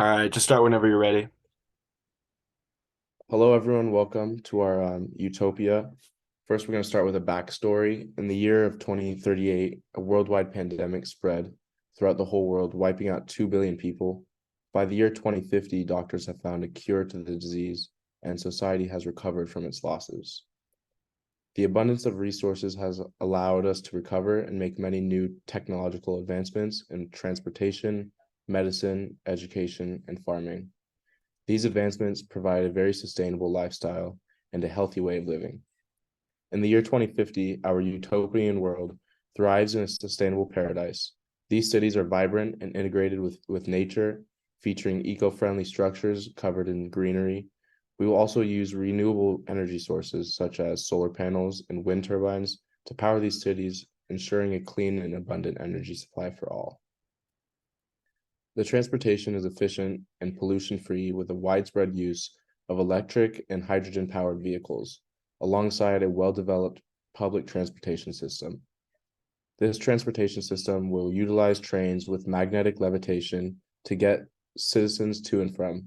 All right, just start whenever you're ready. Hello, everyone. Welcome to our Utopia. First, we're going to start with a backstory. In the year of 2038, a worldwide pandemic spread throughout the whole world, wiping out 2 billion people. By the year 2050, doctors have found a cure to the disease, and society has recovered from its losses. The abundance of resources has allowed us to recover and make many new technological advancements in transportation, medicine, education, and farming. These advancements provide a very sustainable lifestyle and a healthy way of living. In the year 2050, our utopian world thrives in a sustainable paradise. These cities are vibrant and integrated with nature, featuring eco-friendly structures covered in greenery. We will also use renewable energy sources such as solar panels and wind turbines to power these cities, ensuring a clean and abundant energy supply for all. The transportation is efficient and pollution-free with a widespread use of electric and hydrogen-powered vehicles, alongside a well-developed public transportation system. This transportation system will utilize trains with magnetic levitation to get citizens to and from.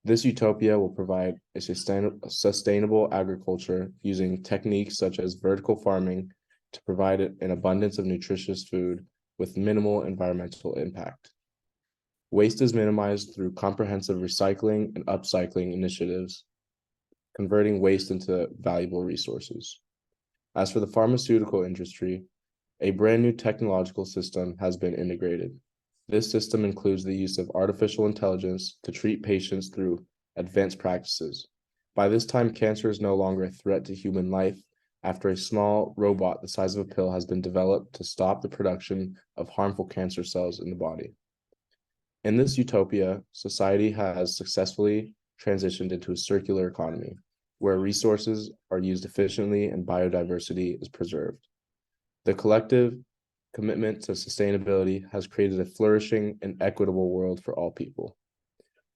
This utopia will provide a sustainable agriculture using techniques such as vertical farming to provide an abundance of nutritious food with minimal environmental impact. Waste is minimized through comprehensive recycling and upcycling initiatives, converting waste into valuable resources. As for the pharmaceutical industry, a brand new technological system has been integrated. This system includes the use of artificial intelligence to treat patients through advanced practices. By this time, cancer is no longer a threat to human life after a small robot the size of a pill has been developed to stop the production of harmful cancer cells in the body. In this utopia, society has successfully transitioned into a circular economy where resources are used efficiently and biodiversity is preserved. The collective commitment to sustainability has created a flourishing and equitable world for all people.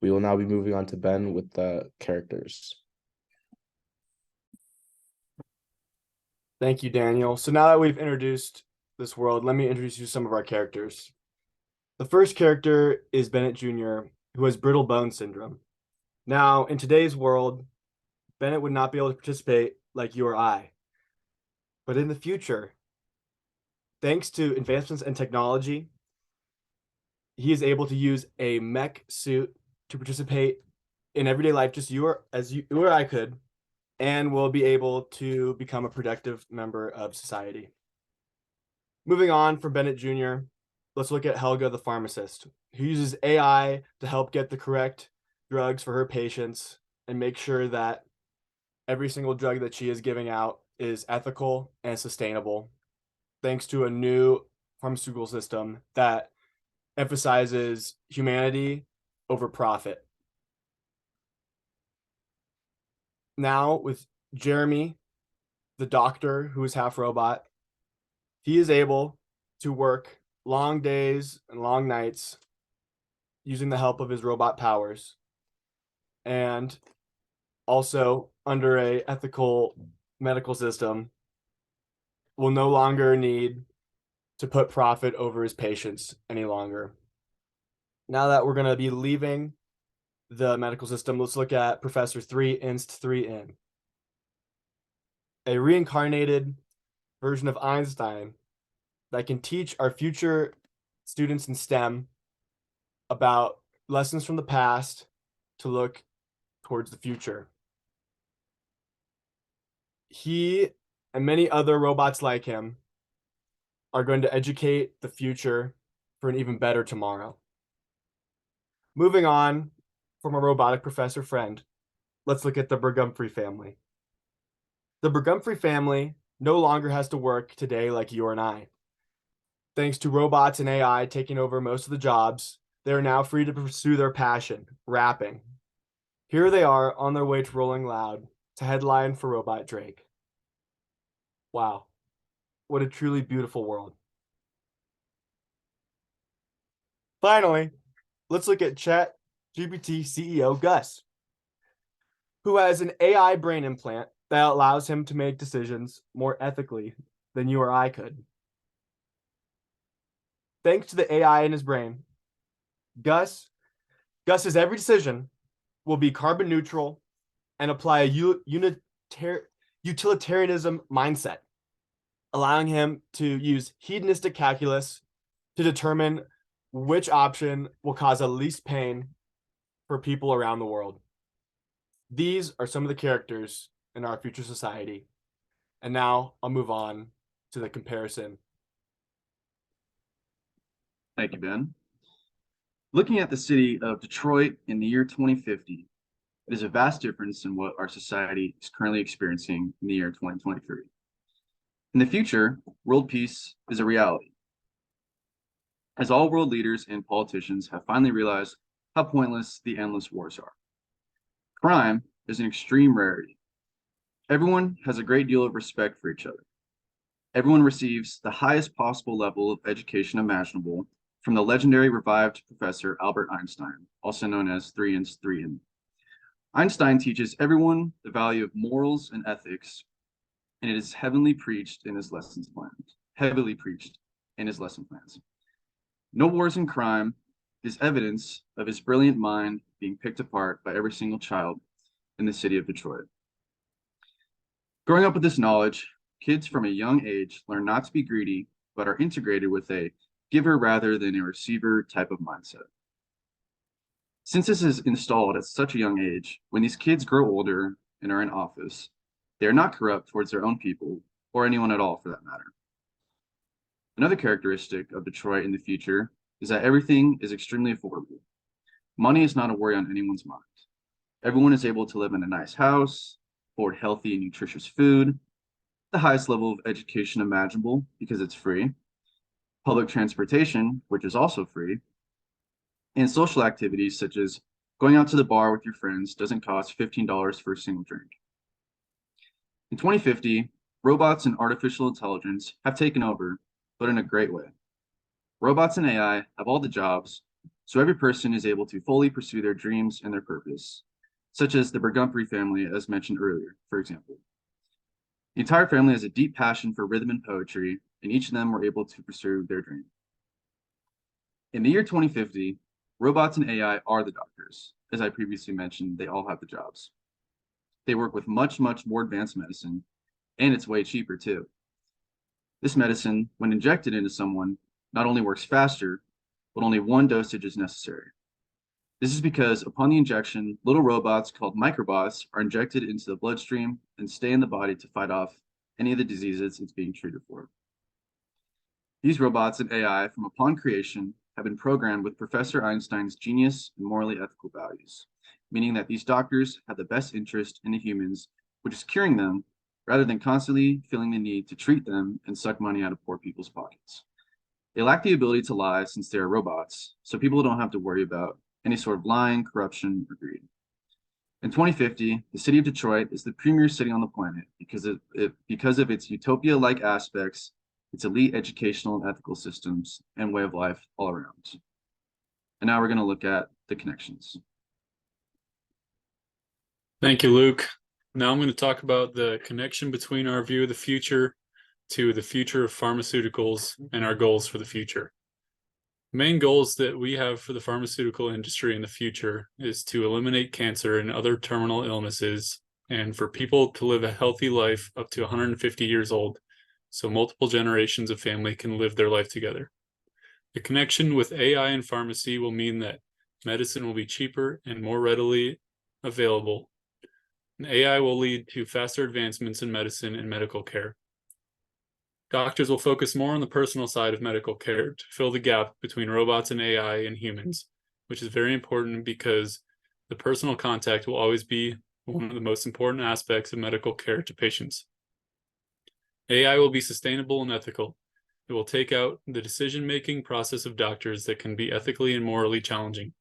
We will now be moving on to Ben with the characters. Thank you, Daniel. So now that we've introduced this world, let me introduce you to some of our characters. The first character is Bennett Jr., who has brittle bone syndrome. Now, in today's world, Bennett would not be able to participate like you or I. But in the future, thanks to advancements in technology, he is able to use a mech suit to participate in everyday life, just you or I could, and will be able to become a productive member of society. Moving on from Bennett Jr., let's look at Helga the pharmacist, who uses AI to help get the correct drugs for her patients and make sure that every single drug that she is giving out is ethical and sustainable, thanks to a new pharmaceutical system that emphasizes humanity over profit. Now, with Jeremy, the doctor who is half robot, he is able to work long days and long nights using the help of his robot powers, and also under a ethical medical system will no longer need to put profit over his patients any longer. Now that we're going to be leaving the medical system, let's look at Professor 3 Inst 3 In, a reincarnated version of Einstein that can teach our future students in STEM about lessons from the past to look towards the future. He and many other robots like him are going to educate the future for an even better tomorrow. Moving on from a robotic professor friend, let's look at the Burgumphrey family. The Burgumphrey family no longer has to work today like you and I. Thanks to robots and AI taking over most of the jobs, they are now free to pursue their passion, rapping. Here they are on their way to Rolling Loud to headline for Robot Drake. Wow, what a truly beautiful world. Finally, let's look at Chat GPT CEO Gus, who has an AI brain implant that allows him to make decisions more ethically than you or I could. Thanks to the AI in his brain, Gus Gus's every decision will be carbon neutral and apply a utilitarianism mindset, allowing him to use hedonistic calculus to determine which option will cause the least pain for people around the world. These are some of the characters in our future society. And now I'll move on to the comparison. Thank you, Ben. Looking at the city of Detroit in the year 2050, it is a vast difference in what our society is currently experiencing in the year 2023. In the future, world peace is a reality, as all world leaders and politicians have finally realized how pointless the endless wars are. Crime is an extreme rarity. Everyone has a great deal of respect for each other. Everyone receives the highest possible level of education imaginable from the legendary revived Professor Albert Einstein, also known as 3 and 3 Einstein teaches everyone the value of morals and ethics, and it is heavily preached in his lesson plans. No wars and crime is evidence of his brilliant mind being picked apart by every single child in the city of Detroit. Growing up with this knowledge, kids from a young age learn not to be greedy, but are integrated with a giver rather than a receiver type of mindset. Since this is installed at such a young age, when these kids grow older and are in office, they are not corrupt towards their own people or anyone at all for that matter. Another characteristic of Detroit in the future is that everything is extremely affordable. Money is not a worry on anyone's mind. Everyone is able to live in a nice house, afford healthy and nutritious food, the highest level of education imaginable because it's free, public transportation, which is also free, and social activities such as going out to the bar with your friends doesn't cost $15 for a single drink. In 2050, robots and artificial intelligence have taken over, but in a great way. Robots and AI have all the jobs, so every person is able to fully pursue their dreams and their purpose, such as the Burgumphrey family, as mentioned earlier, for example. The entire family has a deep passion for rhythm and poetry, and each of them were able to pursue their dream. In the year 2050, robots and AI are the doctors. As I previously mentioned, they all have the jobs. They work with much, much more advanced medicine, and it's way cheaper too. This medicine, when injected into someone, not only works faster, but only one dosage is necessary. This is because upon the injection, little robots called microbots are injected into the bloodstream and stay in the body to fight off any of the diseases it's being treated for. These robots and AI from upon creation have been programmed with Professor Einstein's genius and morally ethical values, meaning that these doctors have the best interest in the humans, which is curing them rather than constantly feeling the need to treat them and suck money out of poor people's pockets. They lack the ability to lie since they are robots, so people don't have to worry about any sort of lying, corruption, or greed. In 2050, the city of Detroit is the premier city on the planet because of its utopia-like aspects, its elite educational and ethical systems, and way of life all around. And now we're going to look at the connections. Thank you, Luke. Now I'm going to talk about the connection between our view of the future to the future of pharmaceuticals and our goals for the future. Main goals that we have for the pharmaceutical industry in the future is to eliminate cancer and other terminal illnesses and for people to live a healthy life up to 150 years old, so multiple generations of family can live their life together. The connection with AI and pharmacy will mean that medicine will be cheaper and more readily available. And AI will lead to faster advancements in medicine and medical care. Doctors will focus more on the personal side of medical care to fill the gap between robots and AI and humans, which is very important because the personal contact will always be one of the most important aspects of medical care to patients. AI will be sustainable and ethical. It will take out the decision-making process of doctors that can be ethically and morally challenging.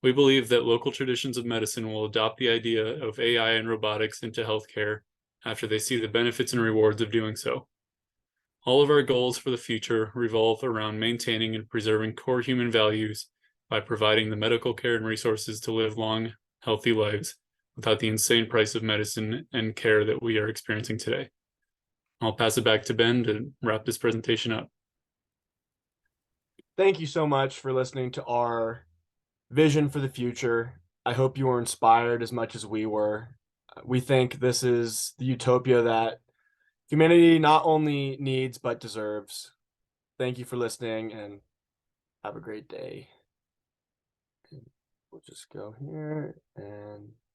We believe that local traditions of medicine will adopt the idea of AI and robotics into healthcare after they see the benefits and rewards of doing so. All of our goals for the future revolve around maintaining and preserving core human values by providing the medical care and resources to live long, healthy lives without the insane price of medicine and care that we are experiencing today. I'll pass it back to Ben to wrap this presentation up. Thank you so much for listening to our vision for the future. I hope you were inspired as much as we were. We think this is the utopia that humanity not only needs but deserves. Thank you for listening and have a great day. We'll just go here and